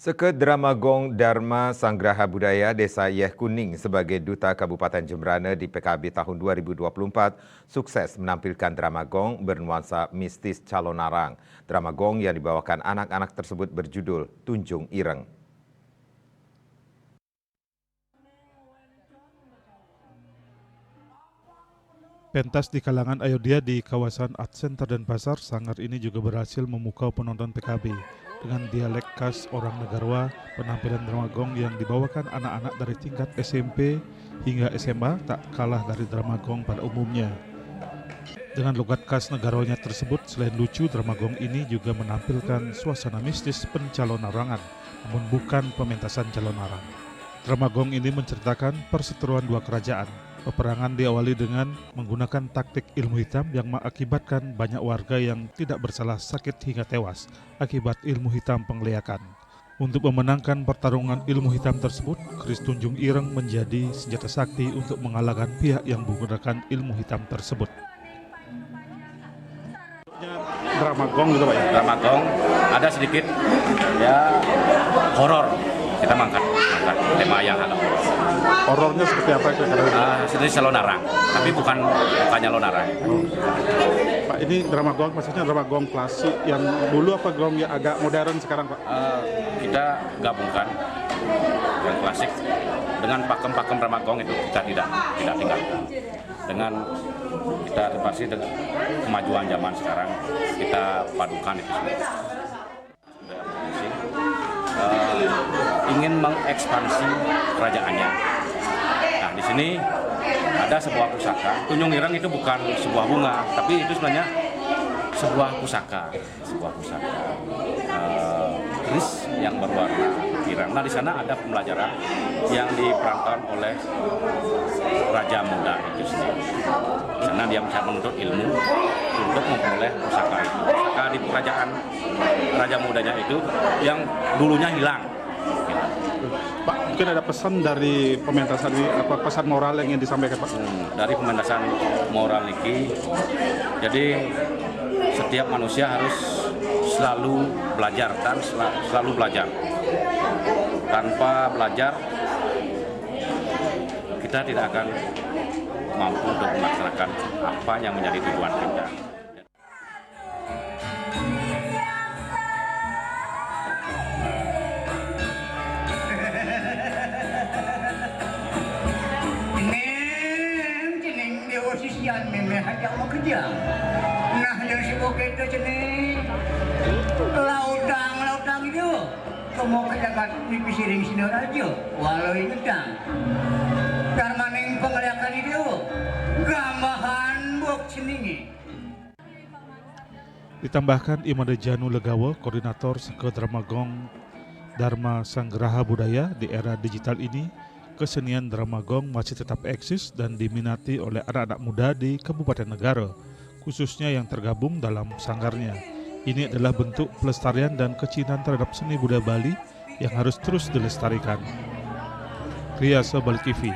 Seke Dramagong Dharma Sanggraha Budaya Desa Yeh Kuning sebagai Duta Kabupaten Jembrana di PKB tahun 2024 sukses menampilkan Dramagong bernuansa mistis Calonarang. Dramagong yang dibawakan anak-anak tersebut berjudul Tunjung Ireng. Pentas di kalangan Ayodhya di kawasan Art Center dan Pasar Sanggar ini juga berhasil memukau penonton PKB. Dengan dialek khas orang Negarwa, penampilan Dramagong yang dibawakan anak-anak dari tingkat SMP hingga SMA tak kalah dari Dramagong pada umumnya. Dengan logat khas Negarwanya tersebut, selain lucu, Dramagong ini juga menampilkan suasana mistis pencalonarangan, namun bukan pementasan calonarang. Dramagong ini menceritakan perseteruan dua kerajaan. Peperangan diawali dengan menggunakan taktik ilmu hitam yang mengakibatkan banyak warga yang tidak bersalah sakit hingga tewas akibat ilmu hitam penggeliakan. Untuk memenangkan pertarungan ilmu hitam tersebut, keris Tunjung Ireng menjadi senjata sakti untuk mengalahkan pihak yang menggunakan ilmu hitam tersebut. Dramagong gitu Pak ya? Dramagong ada sedikit ya horor. Kita mengangkat tema yang agak horor. Horornya seperti apa itu? Seperti Calonarang, tapi bukannya Lonarang. Pak, ini Dramagong maksudnya Dramagong klasik yang dulu apa gong yang agak modern sekarang Pak? Kita gabungkan yang klasik dengan pakem-pakem Dramagong itu kita tidak tinggalkan. Dengan kita terpaksa dengan kemajuan zaman sekarang kita padukan itu semua. Ingin mengekspansi kerajaannya. Nah, di sini ada sebuah pusaka. Tunjung Ireng itu bukan sebuah bunga, tapi itu sebenarnya sebuah pusaka. Keris yang berwarna ireng. Nah, di sana ada pembelajaran yang diperankan oleh Raja Muda itu sendiri. Di sana dia menuntut ilmu untuk memperoleh pusaka itu. Pusaka di kerajaan Raja Mudanya itu yang dulunya hilang. Pak, mungkin ada pesan dari pementasan ini, apa pesan moral yang ingin disampaikan Pak? Dari pementasan moral ini, jadi setiap manusia harus selalu belajar dan selalu belajar. Tanpa belajar, kita tidak akan mampu untuk melaksanakan apa yang menjadi tujuan kita. Yang memang hajak mau kerja. Nah, yang sibuk itu jenis lautang itu. Kamu kerja di pisiring sini aja, walau ini dang. Karmaning penggeliakan itu, gambahan buk sini. Ditambahkan Imade Janu Legawa, koordinator Seke Dramagong Dharma Sanggraha Budaya di era digital ini, kesenian Dramagong masih tetap eksis dan diminati oleh anak-anak muda di Kabupaten Negara, khususnya yang tergabung dalam sanggarnya. Ini adalah bentuk pelestarian dan kecintaan terhadap seni budaya Bali yang harus terus dilestarikan. Ria Sobal TV.